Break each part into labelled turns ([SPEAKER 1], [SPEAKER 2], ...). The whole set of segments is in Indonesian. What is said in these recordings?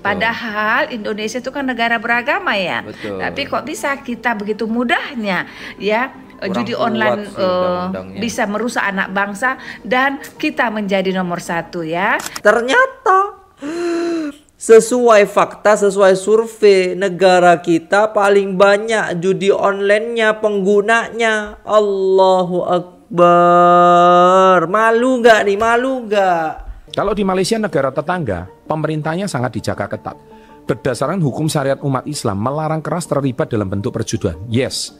[SPEAKER 1] Padahal Indonesia itu kan negara beragama ya.
[SPEAKER 2] Betul.
[SPEAKER 1] Tapi kok bisa kita begitu mudahnya ya judi online bisa merusak anak bangsa dan kita menjadi nomor 1 ya.
[SPEAKER 2] Ternyata sesuai fakta, sesuai survei, negara kita paling banyak judi online-nya penggunanya. Allahu Akbar. Malu nggak nih? Malu nggak?
[SPEAKER 3] Kalau di Malaysia, negara tetangga, pemerintahnya sangat dijaga ketat. Berdasarkan hukum syariat umat Islam, melarang keras terlibat dalam bentuk perjudian. Yes.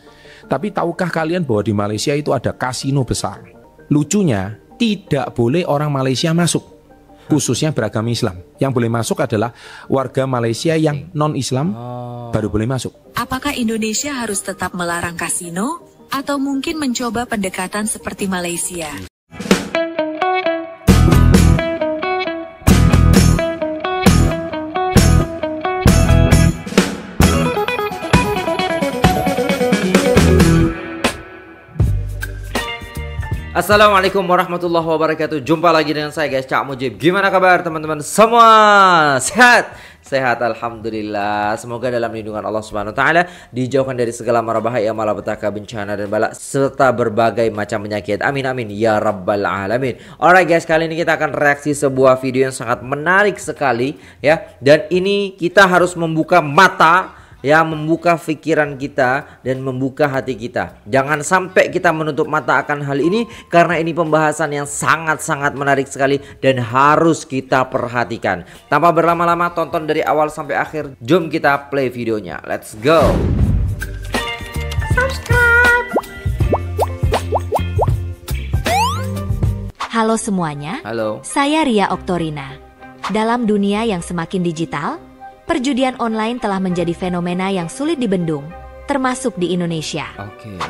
[SPEAKER 3] Tapi tahukah kalian bahwa di Malaysia itu ada kasino besar? Lucunya, tidak boleh orang Malaysia masuk, khususnya beragama Islam. Yang boleh masuk adalah warga Malaysia yang non-Islam baru boleh masuk.
[SPEAKER 4] Apakah Indonesia harus tetap melarang kasino? Atau mungkin mencoba pendekatan seperti Malaysia?
[SPEAKER 2] Assalamualaikum warahmatullahi wabarakatuh. Jumpa lagi dengan saya guys, Cak Mujib. Gimana kabar teman-teman semua? Sehat? Sehat alhamdulillah. Semoga dalam lindungan Allah Subhanahu wa taala dijauhkan dari segala mara bahaya, malapetaka, bencana dan bala serta berbagai macam penyakit. Amin amin ya rabbal alamin. Alright guys, kali ini kita akan reaksi sebuah video yang sangat menarik sekali ya. Dan ini kita harus membuka mata ya, membuka pikiran kita dan membuka hati kita. Jangan sampai kita menutup mata akan hal ini, karena ini pembahasan yang sangat-sangat menarik sekali dan harus kita perhatikan. Tanpa berlama-lama, tonton dari awal sampai akhir. Jom kita play videonya. Let's go.
[SPEAKER 4] Subscribe. Halo semuanya.
[SPEAKER 2] Halo.
[SPEAKER 4] Saya Ria Oktorina. Dalam dunia yang semakin digital, perjudian online telah menjadi fenomena yang sulit dibendung, termasuk di Indonesia.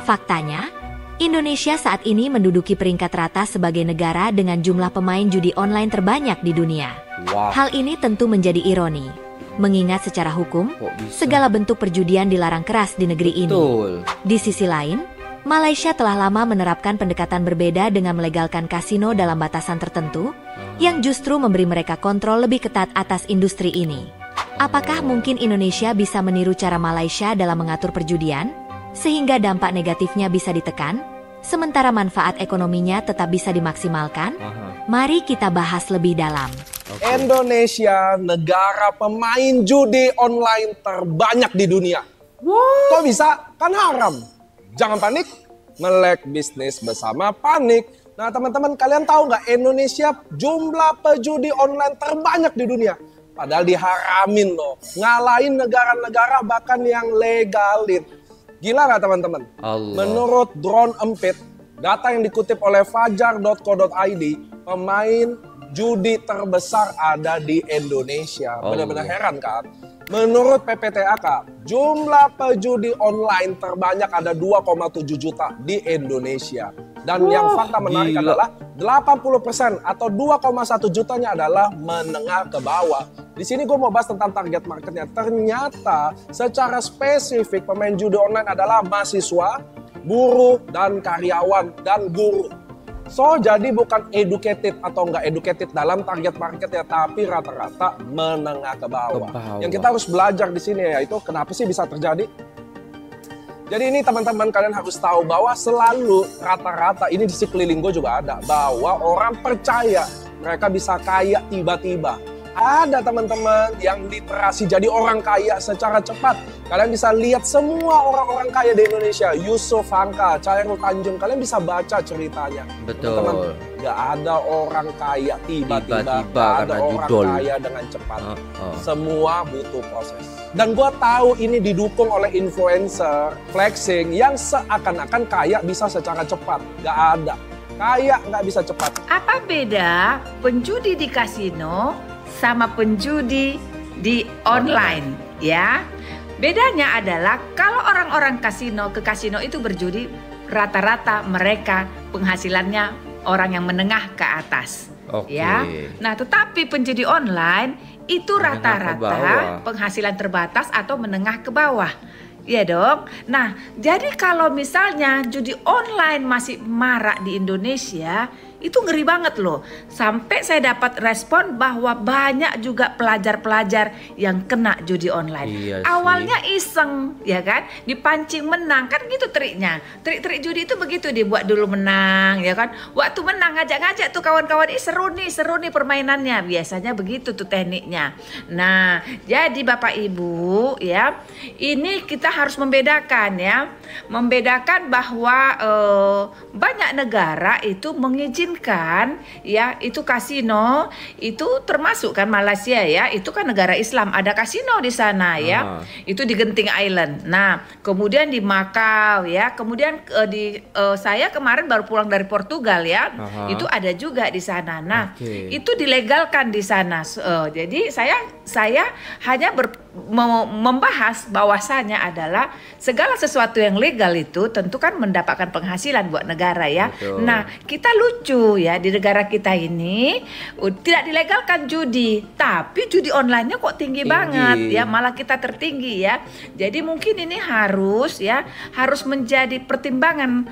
[SPEAKER 4] Faktanya, Indonesia saat ini menduduki peringkat rata sebagai negara dengan jumlah pemain judi online terbanyak di dunia. Hal ini tentu menjadi ironi, mengingat secara hukum, segala bentuk perjudian dilarang keras di negeri ini. Di sisi lain, Malaysia telah lama menerapkan pendekatan berbeda dengan melegalkan kasino dalam batasan tertentu, yang justru memberi mereka kontrol lebih ketat atas industri ini. Apakah mungkin Indonesia bisa meniru cara Malaysia dalam mengatur perjudian, sehingga dampak negatifnya bisa ditekan, sementara manfaat ekonominya tetap bisa dimaksimalkan? Mari kita bahas lebih dalam.
[SPEAKER 5] Indonesia, negara pemain judi online terbanyak di dunia. Kok bisa? Kan haram. Jangan panik, melek bisnis bersama panik. Nah teman-teman, kalian tahu nggak Indonesia jumlah pejudi online terbanyak di dunia? Padahal diharamin loh, ngalahin negara-negara bahkan yang legalin. Gila nggak teman-teman? Menurut Drone Empit, data yang dikutip oleh fajar.co.id, pemain judi terbesar ada di Indonesia. Benar-benar heran kan? Menurut PPTAK, jumlah pejudi online terbanyak ada 2,7 juta di Indonesia. Dan yang fakta menarik adalah 80% atau 2,1 jutanya adalah menengah ke bawah. Di sini gue mau bahas tentang target marketnya. Ternyata secara spesifik pemain judi online adalah mahasiswa, buruh, dan karyawan, dan guru. So, jadi bukan educated atau nggak educated dalam target marketnya, tapi rata-rata menengah ke bawah. Yang kita harus belajar di sini yaitu kenapa sih bisa terjadi? Jadi ini teman-teman, kalian harus tahu bahwa selalu rata-rata, ini di sekeliling gue juga ada, bahwa orang percaya mereka bisa kaya tiba-tiba. Ada teman-teman yang literasi jadi orang kaya secara cepat. Kalian bisa lihat semua orang-orang kaya di Indonesia. Yusuf Hamka, Chairul Tanjung, kalian bisa baca ceritanya. Teman-teman, gak ada orang kaya tiba-tiba. Gak ada orang kaya dengan cepat. Semua butuh proses. Dan gue tahu ini didukung oleh influencer, flexing, yang seakan-akan kaya bisa secara cepat. Gak ada. Kaya nggak bisa cepat.
[SPEAKER 1] Apa beda penjudi di kasino sama penjudi di online ya? Bedanya adalah kalau orang-orang ke kasino itu berjudi, rata-rata mereka penghasilannya orang yang menengah ke atas. Ya. Nah, tetapi penjudi online itu rata-rata penghasilan terbatas atau menengah ke bawah. Iya dong. Nah, jadi kalau misalnya judi online masih marak di Indonesia, itu ngeri banget loh. Sampai saya dapat respon bahwa banyak juga pelajar-pelajar yang kena judi online.
[SPEAKER 2] Iya
[SPEAKER 1] Awalnya iseng, ya kan, dipancing menang, kan gitu triknya. Trik-trik judi itu begitu, dibuat dulu menang, ya kan. Waktu menang ngajak-ngajak tuh kawan-kawan, seru nih permainannya. Biasanya begitu tuh tekniknya. Nah, jadi Bapak Ibu ya, ini kita harus membedakan ya, membedakan bahwa banyak negara itu mengizinkan ya, itu kasino, itu termasuk kan Malaysia ya, itu kan negara Islam, ada kasino di sana ya, itu di Genting Island. Nah, kemudian di Macau ya, kemudian saya kemarin baru pulang dari Portugal ya, itu ada juga di sana. Nah, itu dilegalkan di sana. Jadi saya hanya membahas bahwasanya adalah segala sesuatu yang legal itu tentu kan mendapatkan penghasilan buat negara ya.
[SPEAKER 2] Betul.
[SPEAKER 1] Nah, kita lucu ya, di negara kita ini tidak dilegalkan judi, tapi judi online-nya kok tinggi banget ya, malah kita tertinggi ya. Jadi mungkin ini harus menjadi pertimbangan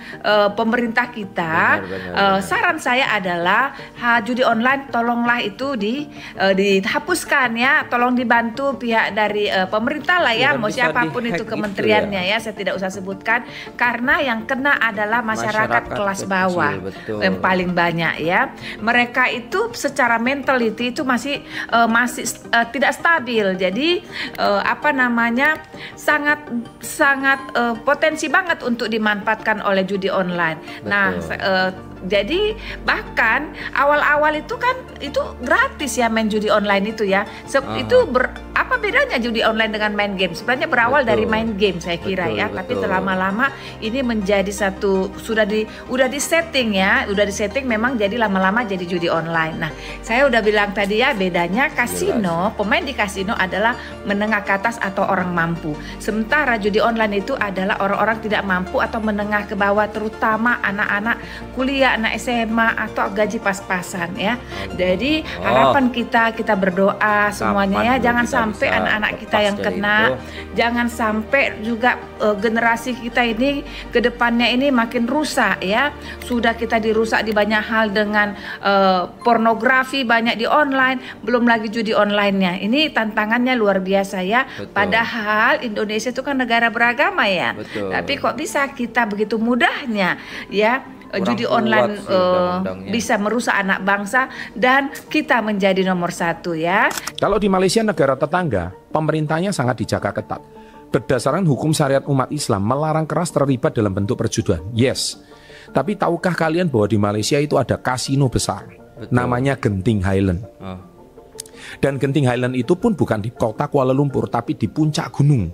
[SPEAKER 1] pemerintah kita. Benar. Saran saya adalah judi online tolonglah itu dihapuskan ya, tolong dibantu pihak dari pemerintah lah ya, mau siapapun itu kementeriannya ya, saya tidak usah sebutkan, karena yang kena adalah masyarakat kelas bawah yang paling banyak ya. Mereka itu secara mentality itu masih tidak stabil, jadi sangat potensi banget untuk dimanfaatkan oleh judi online. Nah, jadi bahkan awal-awal itu kan itu gratis ya main judi online itu ya. Itu apa bedanya judi online dengan main game? Sebenarnya berawal dari main game saya kira ya. Tapi lama-lama ini menjadi satu udah di setting ya, udah di setting memang jadi lama-lama jadi judi online. Nah, saya udah bilang tadi ya, bedanya kasino, pemain di kasino adalah menengah ke atas atau orang mampu. Sementara judi online itu adalah orang-orang tidak mampu atau menengah ke bawah, terutama anak-anak kuliah, anak SMA atau gaji pas-pasan ya. Jadi harapan kita berdoa semuanya ya, jangan sampai anak-anak kita yang kena, jangan sampai juga generasi kita ini ke depannya ini makin rusak ya. Sudah kita dirusak di banyak hal dengan pornografi banyak di online, belum lagi judi online-nya. Ini tantangannya luar biasa ya. Padahal Indonesia itu kan negara beragama ya. Tapi kok bisa kita begitu mudahnya ya judi online bisa merusak anak bangsa, dan kita menjadi nomor 1 ya.
[SPEAKER 3] Kalau di Malaysia, negara tetangga, pemerintahnya sangat dijaga ketat. Berdasarkan hukum syariat umat Islam, melarang keras terlibat dalam bentuk perjudian. Yes. Tapi tahukah kalian bahwa di Malaysia itu ada kasino besar, namanya Genting Highland. Dan Genting Highland itu pun bukan di kota Kuala Lumpur, tapi di puncak gunung.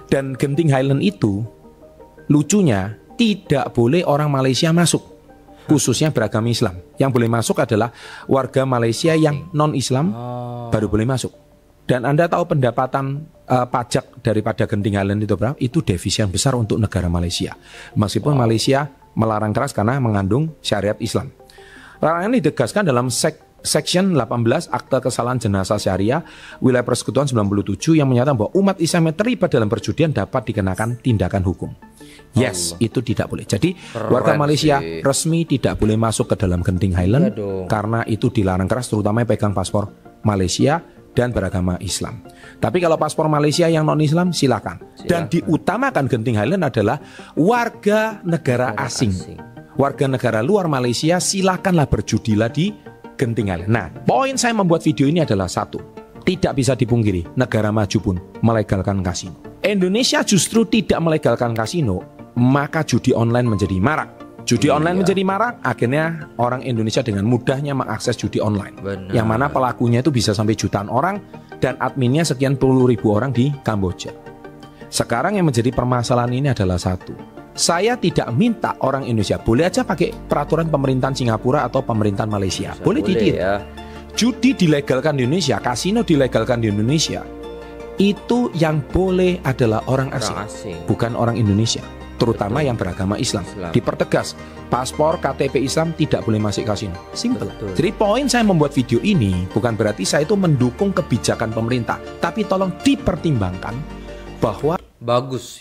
[SPEAKER 3] Dan Genting Highland itu lucunya tidak boleh orang Malaysia masuk, khususnya beragama Islam. Yang boleh masuk adalah warga Malaysia yang non-Islam baru boleh masuk. Dan Anda tahu pendapatan pajak daripada Genting Highland itu berapa? Itu devisa yang besar untuk negara Malaysia. Meskipun Malaysia melarang keras karena mengandung syariat Islam. Larangan ini ditegaskan dalam Section 18 Akta Kesalahan Jenazah Syariah Wilayah Persekutuan 97 yang menyatakan bahwa umat Islam yang terlibat dalam perjudian dapat dikenakan tindakan hukum. Yes, itu tidak boleh. Jadi warga Malaysia resmi tidak boleh masuk ke dalam Genting Highland karena itu dilarang keras, terutama yang pegang paspor Malaysia dan beragama Islam. Tapi kalau paspor Malaysia yang non-Islam silakan. Dan diutamakan Genting Highland adalah warga negara asing. Warga negara luar Malaysia silakanlah berjudilah di Genting Highland. Nah, poin saya membuat video ini adalah satu, tidak bisa dipungkiri, negara maju pun melegalkan kasino. Indonesia justru tidak melegalkan kasino, maka judi online menjadi marak. Judi online menjadi marak, akhirnya orang Indonesia dengan mudahnya mengakses judi online. Yang mana pelakunya itu bisa sampai jutaan orang dan adminnya sekian puluh ribu orang di Kamboja. Sekarang yang menjadi permasalahan ini adalah satu, saya tidak minta orang Indonesia, boleh aja pakai peraturan pemerintahan Singapura atau pemerintahan Malaysia, boleh ditiru ya. Judi dilegalkan di Indonesia, kasino dilegalkan di Indonesia, itu yang boleh adalah orang asing. Bukan orang Indonesia, terutama yang beragama Islam. Dipertegas, paspor KTP Islam tidak boleh masuk kasino. Simple. Jadi poin saya membuat video ini bukan berarti saya itu mendukung kebijakan pemerintah, tapi tolong dipertimbangkan bahwa
[SPEAKER 2] bagus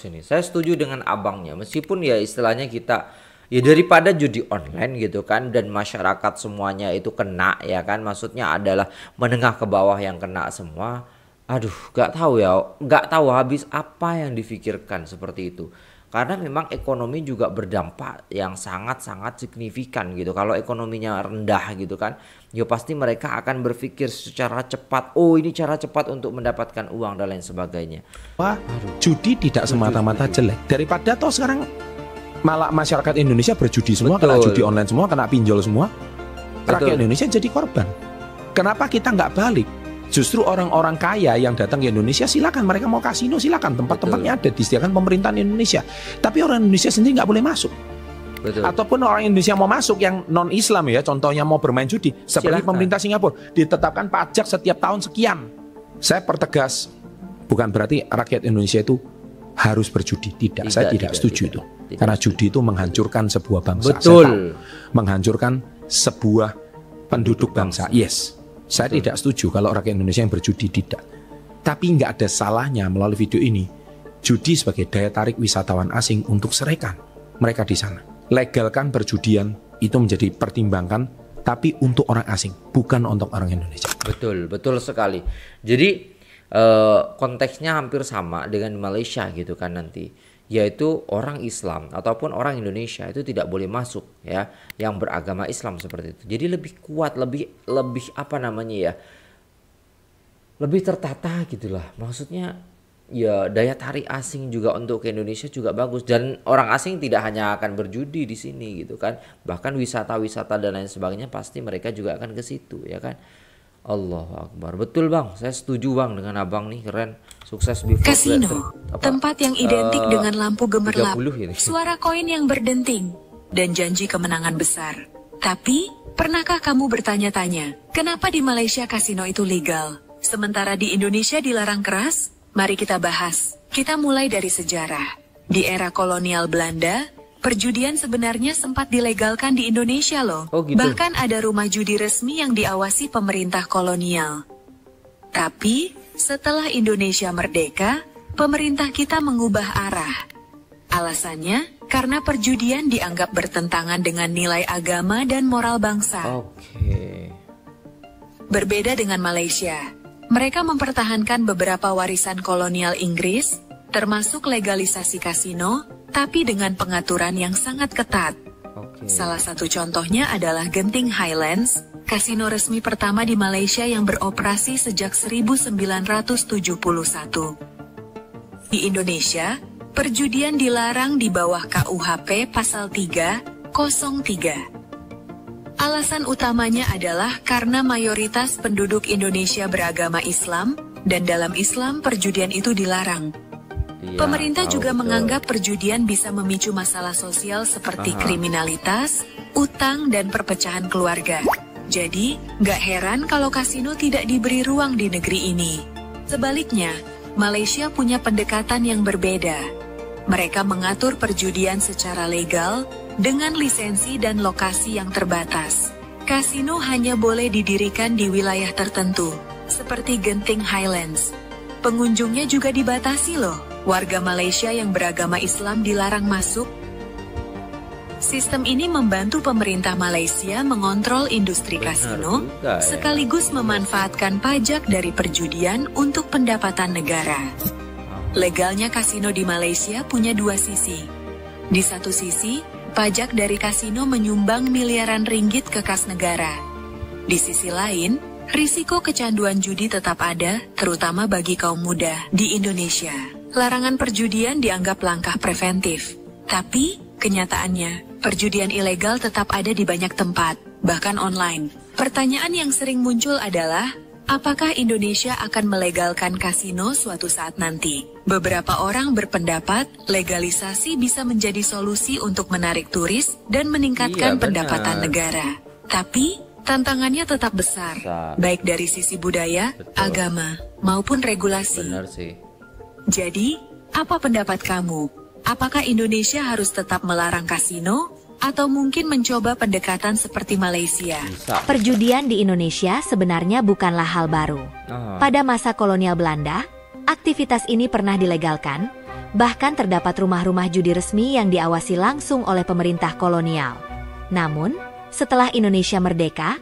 [SPEAKER 2] ini. Saya setuju dengan abangnya, meskipun ya istilahnya kita Ya daripada judi online gitu kan, dan masyarakat semuanya itu kena ya kan, maksudnya adalah menengah ke bawah yang kena semua. Aduh, nggak tahu ya, nggak tahu habis apa yang difikirkan seperti itu. Karena memang ekonomi juga berdampak yang sangat-sangat signifikan gitu. Kalau ekonominya rendah gitu kan, ya pasti mereka akan berpikir secara cepat. Oh, ini cara cepat untuk mendapatkan uang dan lain sebagainya.
[SPEAKER 3] Wah, judi tidak semata-mata jelek. Daripada toh sekarang malah masyarakat Indonesia berjudi semua,
[SPEAKER 2] Betul.
[SPEAKER 3] kena judi online semua, kena pinjol semua. Rakyat
[SPEAKER 2] Betul.
[SPEAKER 3] Indonesia jadi korban. Kenapa kita nggak balik? Justru orang-orang kaya yang datang ke Indonesia, silakan, mereka mau kasino silakan, tempat-tempatnya ada, disediakan pemerintahan Indonesia. Tapi orang Indonesia sendiri nggak boleh masuk.
[SPEAKER 2] Betul.
[SPEAKER 3] Ataupun orang Indonesia mau masuk yang non Islam ya, contohnya mau bermain judi, seperti
[SPEAKER 2] Silakan.
[SPEAKER 3] pemerintah Singapura ditetapkan pajak setiap tahun sekian. Saya pertegas, bukan berarti rakyat Indonesia itu harus berjudi, tidak. Saya tidak setuju itu.
[SPEAKER 2] Tidak.
[SPEAKER 3] Karena judi itu menghancurkan sebuah bangsa.
[SPEAKER 2] Betul.
[SPEAKER 3] Saya tahu, menghancurkan sebuah penduduk bangsa. Yes. Saya tidak setuju kalau rakyat Indonesia yang berjudi, tidak. Tapi nggak ada salahnya melalui video ini, judi sebagai daya tarik wisatawan asing untuk serahkan mereka di sana. Legalkan perjudian, itu menjadi pertimbangkan, tapi untuk orang asing, bukan untuk orang Indonesia.
[SPEAKER 2] Betul, betul sekali. Jadi konteksnya hampir sama dengan Malaysia gitu kan nanti, yaitu orang Islam ataupun orang Indonesia itu tidak boleh masuk ya, yang beragama Islam seperti itu. Jadi lebih kuat, lebih apa namanya ya, lebih tertata gitulah. Maksudnya ya daya tarik asing juga untuk ke Indonesia juga bagus, dan orang asing tidak hanya akan berjudi di sini gitu kan, bahkan wisata-wisata dan lain sebagainya pasti mereka juga akan ke situ ya kan. Allahu Akbar. Betul bang, saya setuju bang dengan abang nih, keren. Sukses before
[SPEAKER 6] Kasino, tempat yang identik dengan lampu gemerlap,
[SPEAKER 2] 30 ini.
[SPEAKER 6] suara koin yang berdenting, dan janji kemenangan besar. Tapi, pernahkah kamu bertanya-tanya, kenapa di Malaysia kasino itu legal, sementara di Indonesia dilarang keras? Mari kita bahas. Kita mulai dari sejarah. Di era kolonial Belanda, perjudian sebenarnya sempat dilegalkan di Indonesia loh.
[SPEAKER 2] Oh, gitu.
[SPEAKER 6] Bahkan ada rumah judi resmi yang diawasi pemerintah kolonial. Tapi, setelah Indonesia merdeka, pemerintah kita mengubah arah. Alasannya, karena perjudian dianggap bertentangan dengan nilai agama dan moral bangsa.
[SPEAKER 2] Oke.
[SPEAKER 6] Berbeda dengan Malaysia, mereka mempertahankan beberapa warisan kolonial Inggris, termasuk legalisasi kasino, tapi dengan pengaturan yang sangat ketat.
[SPEAKER 2] Oke.
[SPEAKER 6] Salah satu contohnya adalah Genting Highlands, kasino resmi pertama di Malaysia yang beroperasi sejak 1971. Di Indonesia, perjudian dilarang di bawah KUHP Pasal 303. Alasan utamanya adalah karena mayoritas penduduk Indonesia beragama Islam, dan dalam Islam perjudian itu dilarang.
[SPEAKER 2] Iya,
[SPEAKER 6] Pemerintah
[SPEAKER 2] tahu,
[SPEAKER 6] juga
[SPEAKER 2] betul.
[SPEAKER 6] menganggap perjudian bisa memicu masalah sosial seperti kriminalitas, utang, dan perpecahan keluarga. Jadi, nggak heran kalau kasino tidak diberi ruang di negeri ini. Sebaliknya, Malaysia punya pendekatan yang berbeda. Mereka mengatur perjudian secara legal, dengan lisensi dan lokasi yang terbatas. Kasino hanya boleh didirikan di wilayah tertentu, seperti Genting Highlands. Pengunjungnya juga dibatasi loh. Warga Malaysia yang beragama Islam dilarang masuk. Sistem ini membantu pemerintah Malaysia mengontrol industri
[SPEAKER 2] Benar
[SPEAKER 6] kasino,
[SPEAKER 2] juga, ya.
[SPEAKER 6] sekaligus memanfaatkan pajak dari perjudian untuk pendapatan negara. Legalnya kasino di Malaysia punya dua sisi. Di satu sisi, pajak dari kasino menyumbang miliaran ringgit ke kas negara. Di sisi lain, risiko kecanduan judi tetap ada, terutama bagi kaum muda di Indonesia. Larangan perjudian dianggap langkah preventif. Tapi, kenyataannya, perjudian ilegal tetap ada di banyak tempat, bahkan online. Pertanyaan yang sering muncul adalah, apakah Indonesia akan melegalkan kasino suatu saat nanti? Beberapa orang berpendapat, legalisasi bisa menjadi solusi untuk menarik turis dan meningkatkan
[SPEAKER 2] Iya,
[SPEAKER 6] pendapatan
[SPEAKER 2] benar.
[SPEAKER 6] negara. Tapi, tantangannya tetap besar, baik dari sisi budaya,
[SPEAKER 2] Betul.
[SPEAKER 6] agama, maupun regulasi.
[SPEAKER 2] Benar sih.
[SPEAKER 6] Jadi, apa pendapat kamu? Apakah Indonesia harus tetap melarang kasino? Atau mungkin mencoba pendekatan seperti Malaysia?
[SPEAKER 2] Bisa.
[SPEAKER 4] Perjudian di Indonesia sebenarnya bukanlah hal baru.
[SPEAKER 2] Ah.
[SPEAKER 4] Pada masa kolonial Belanda, aktivitas ini pernah dilegalkan, Bahkan terdapat rumah-rumah judi resmi yang diawasi langsung oleh pemerintah kolonial. Namun, setelah Indonesia merdeka,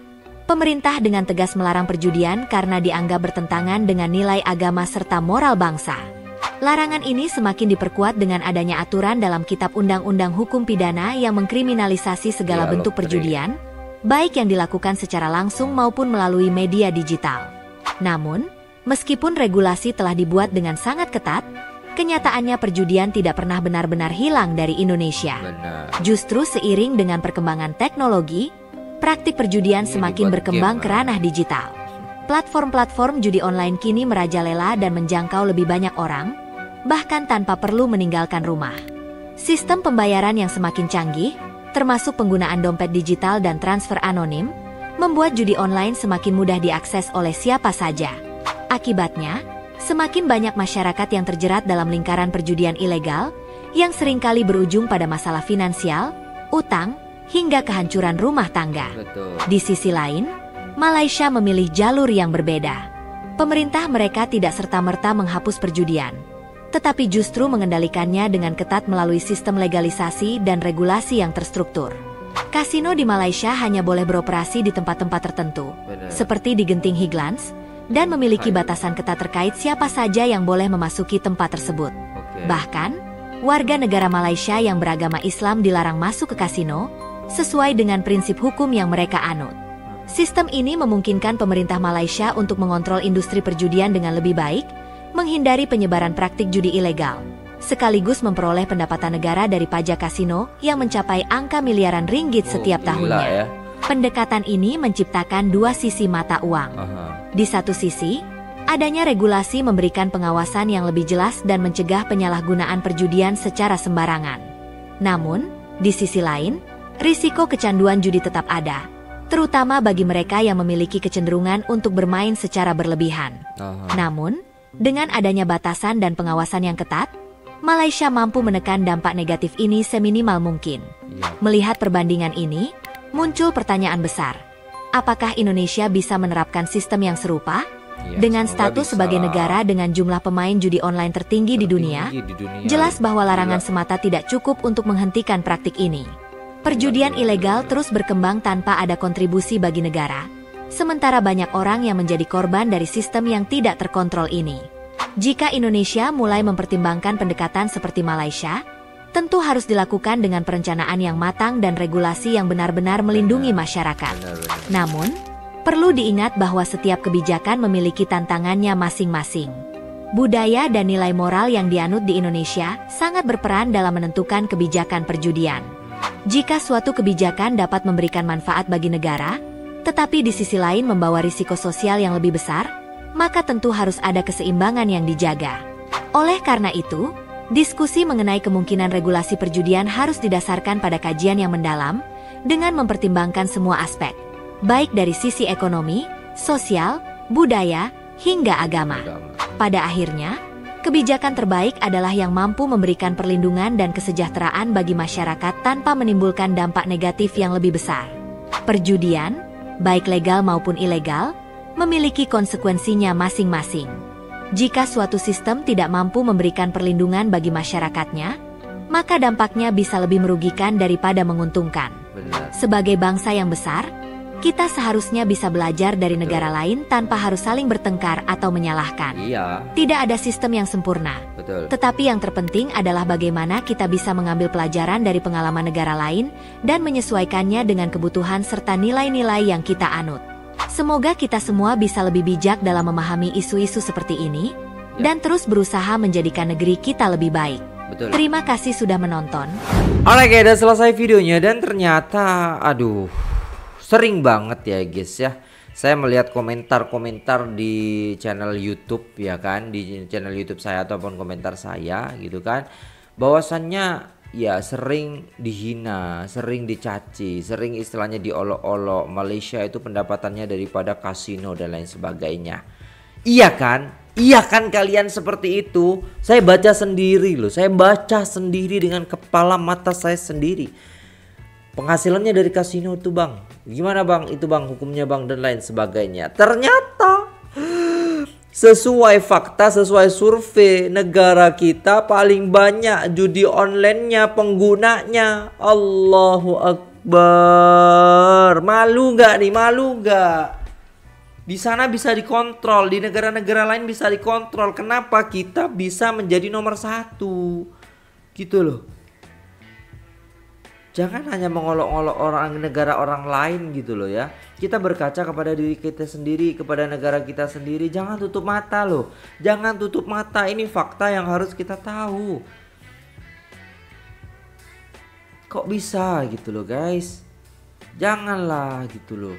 [SPEAKER 4] pemerintah dengan tegas melarang perjudian karena dianggap bertentangan dengan nilai agama serta moral bangsa. Larangan ini semakin diperkuat dengan adanya aturan dalam Kitab Undang-Undang Hukum Pidana yang mengkriminalisasi segala bentuk perjudian, baik yang dilakukan secara langsung maupun melalui media digital. Namun, meskipun regulasi telah dibuat dengan sangat ketat, kenyataannya perjudian tidak pernah benar-benar hilang dari Indonesia. Justru seiring dengan perkembangan teknologi, praktik perjudian semakin berkembang ke ranah digital. Platform-platform judi online kini merajalela dan menjangkau lebih banyak orang, bahkan tanpa perlu meninggalkan rumah. Sistem pembayaran yang semakin canggih, termasuk penggunaan dompet digital dan transfer anonim, membuat judi online semakin mudah diakses oleh siapa saja. Akibatnya, semakin banyak masyarakat yang terjerat dalam lingkaran perjudian ilegal, yang seringkali berujung pada masalah finansial, utang, hingga kehancuran rumah tangga. Di sisi lain, Malaysia memilih jalur yang berbeda. Pemerintah mereka tidak serta-merta menghapus perjudian, tetapi justru mengendalikannya dengan ketat melalui sistem legalisasi dan regulasi yang terstruktur. Kasino di Malaysia hanya boleh beroperasi di tempat-tempat tertentu, seperti di Genting Highlands, dan memiliki batasan ketat terkait siapa saja yang boleh memasuki tempat tersebut. Bahkan, warga negara Malaysia yang beragama Islam dilarang masuk ke kasino, sesuai dengan prinsip hukum yang mereka anut. Sistem ini memungkinkan pemerintah Malaysia untuk mengontrol industri perjudian dengan lebih baik, menghindari penyebaran praktik judi ilegal, sekaligus memperoleh pendapatan negara dari pajak kasino yang mencapai angka miliaran ringgit setiap tahunnya. Pendekatan ini menciptakan dua sisi mata uang. Di satu sisi, adanya regulasi memberikan pengawasan yang lebih jelas dan mencegah penyalahgunaan perjudian secara sembarangan. Namun, di sisi lain, risiko kecanduan judi tetap ada, terutama bagi mereka yang memiliki kecenderungan untuk bermain secara berlebihan. Namun, dengan adanya batasan dan pengawasan yang ketat, Malaysia mampu menekan dampak negatif ini seminimal mungkin. Melihat perbandingan ini, muncul pertanyaan besar. Apakah Indonesia bisa menerapkan sistem yang serupa? Dengan status sebagai negara dengan jumlah pemain judi online tertinggi di dunia, jelas bahwa larangan semata tidak cukup untuk menghentikan praktik ini. Perjudian ilegal terus berkembang tanpa ada kontribusi bagi negara, sementara banyak orang yang menjadi korban dari sistem yang tidak terkontrol ini. Jika Indonesia mulai mempertimbangkan pendekatan seperti Malaysia, tentu harus dilakukan dengan perencanaan yang matang dan regulasi yang benar-benar melindungi masyarakat. Namun, perlu diingat bahwa setiap kebijakan memiliki tantangannya masing-masing. Budaya dan nilai moral yang dianut di Indonesia sangat berperan dalam menentukan kebijakan perjudian. Jika suatu kebijakan dapat memberikan manfaat bagi negara, tetapi di sisi lain membawa risiko sosial yang lebih besar, maka tentu harus ada keseimbangan yang dijaga. Oleh karena itu, diskusi mengenai kemungkinan regulasi perjudian harus didasarkan pada kajian yang mendalam, dengan mempertimbangkan semua aspek, baik dari sisi ekonomi, sosial, budaya, hingga agama. Pada akhirnya, kebijakan terbaik adalah yang mampu memberikan perlindungan dan kesejahteraan bagi masyarakat tanpa menimbulkan dampak negatif yang lebih besar. Perjudian, baik legal maupun ilegal, memiliki konsekuensinya masing-masing. Jika suatu sistem tidak mampu memberikan perlindungan bagi masyarakatnya, maka dampaknya bisa lebih merugikan daripada menguntungkan. Sebagai bangsa yang besar, kita seharusnya bisa belajar dari negara lain tanpa harus saling bertengkar atau menyalahkan. Tidak ada sistem yang sempurna. Tetapi yang terpenting adalah bagaimana kita bisa mengambil pelajaran dari pengalaman negara lain dan menyesuaikannya dengan kebutuhan serta nilai-nilai yang kita anut. Semoga kita semua bisa lebih bijak dalam memahami isu-isu seperti ini, dan terus berusaha menjadikan negeri kita lebih baik. Terima kasih sudah menonton.
[SPEAKER 2] Oke, udah selesai videonya dan ternyata, sering banget ya guys ya. Saya melihat komentar-komentar di channel YouTube ya kan, di channel YouTube saya ataupun komentar saya gitu kan, bahwasannya ya sering dihina, sering dicaci, sering istilahnya diolok-olok. Malaysia itu pendapatannya daripada kasino dan lain sebagainya. Iya kan? Iya kan kalian seperti itu? Saya baca sendiri loh. Saya baca sendiri dengan kepala mata saya sendiri. Penghasilannya dari kasino itu bang. Gimana bang? Itu bang hukumnya bang dan lain sebagainya. Ternyata Sesuai fakta, sesuai survei, negara kita paling banyak judi online-nya, penggunanya. Allahu Akbar. Malu nggak nih? Malu nggak? Di sana bisa dikontrol, di negara-negara lain bisa dikontrol. Kenapa kita bisa menjadi nomor 1? Gitu loh. Jangan hanya mengolok-olok orang negara orang lain gitu loh ya. Kita berkaca kepada diri kita sendiri, kepada negara kita sendiri. Jangan tutup mata loh. Jangan tutup mata, ini fakta yang harus kita tahu. Kok bisa gitu loh guys? Janganlah gitu loh.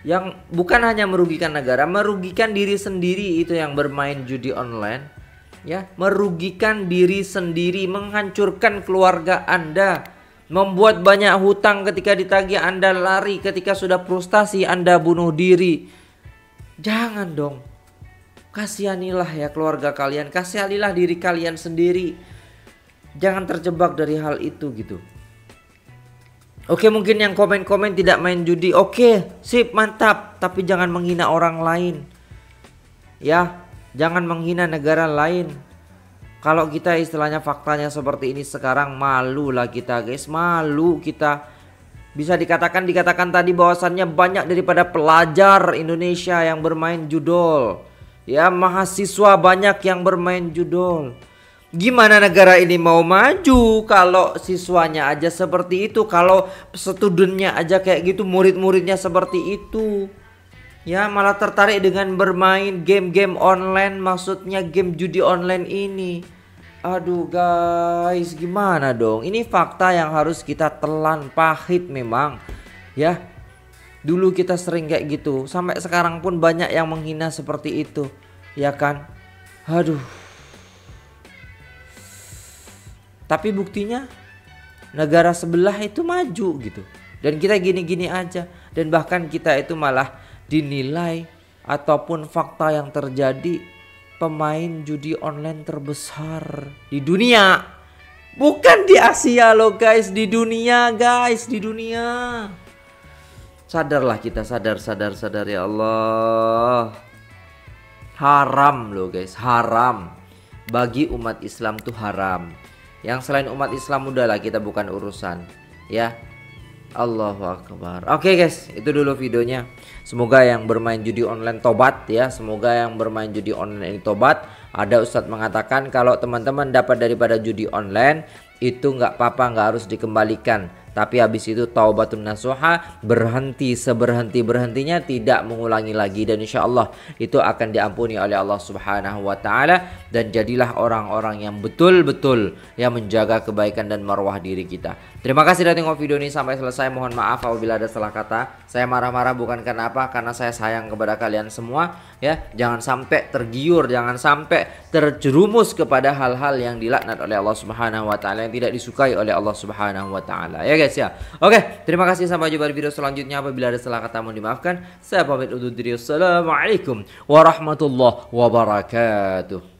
[SPEAKER 2] Yang bukan hanya merugikan negara, merugikan diri sendiri itu yang bermain judi online. Ya, merugikan diri sendiri, menghancurkan keluarga Anda, membuat banyak hutang ketika ditagih Anda lari, ketika sudah frustasi Anda bunuh diri. Jangan dong. Kasihanilah ya keluarga kalian, kasihanilah diri kalian sendiri. Jangan terjebak dari hal itu gitu. Oke, mungkin yang komen-komen tidak main judi. Oke, sip, mantap. Tapi jangan menghina orang lain. Ya, jangan menghina negara lain. Kalau kita istilahnya faktanya seperti ini sekarang, malu lah kita guys. Malu kita. Bisa dikatakan tadi bahwasannya banyak daripada pelajar Indonesia yang bermain judol. Ya, mahasiswa banyak yang bermain judol. Gimana negara ini mau maju kalau siswanya aja seperti itu, kalau studentnya aja kayak gitu, murid-muridnya seperti itu. Ya, malah tertarik dengan bermain game-game online, maksudnya game judi online ini. Aduh guys, gimana dong? Ini fakta yang harus kita telan, pahit memang. Ya, dulu kita sering kayak gitu, sampai sekarang pun banyak yang menghina seperti itu. Ya kan? Aduh. Tapi buktinya negara sebelah itu maju gitu. Dan kita gini-gini aja. Dan bahkan kita itu malah dinilai ataupun fakta yang terjadi pemain judi online terbesar di dunia. Bukan di Asia loh guys, di dunia guys, di dunia. Sadarlah kita, sadar ya Allah. Haram loh guys, haram. Bagi umat Islam tuh haram. Yang selain umat Islam udahlah, kita bukan urusan. Ya, Allahu Akbar. Oke guys, itu dulu videonya. Semoga yang bermain judi online tobat ya. Semoga yang bermain judi online ini tobat. Ada ustadz mengatakan kalau teman-teman dapat daripada judi online itu nggak apa-apa, nggak harus dikembalikan. Tapi habis itu taubatun nasuha, berhenti seberhenti-berhentinya, tidak mengulangi lagi. Dan insya Allah itu akan diampuni oleh Allah Subhanahu wa Ta'ala. Dan jadilah orang-orang yang betul-betul yang menjaga kebaikan dan marwah diri kita. Terima kasih sudah tengok video ini sampai selesai. Mohon maaf apabila ada salah kata. Saya marah-marah bukan karena apa, karena saya sayang kepada kalian semua. Ya, jangan sampai tergiur, jangan sampai terjerumus kepada hal-hal yang dilaknat oleh Allah Subhanahu wa Ta'ala, yang tidak disukai oleh Allah Subhanahu wa Ta'ala. Ya guys ya. Oke, terima kasih, sampai jumpa di video selanjutnya. Apabila ada salah kata mohon dimaafkan. Saya pamit undur diri. Assalamualaikum warahmatullahi wabarakatuh.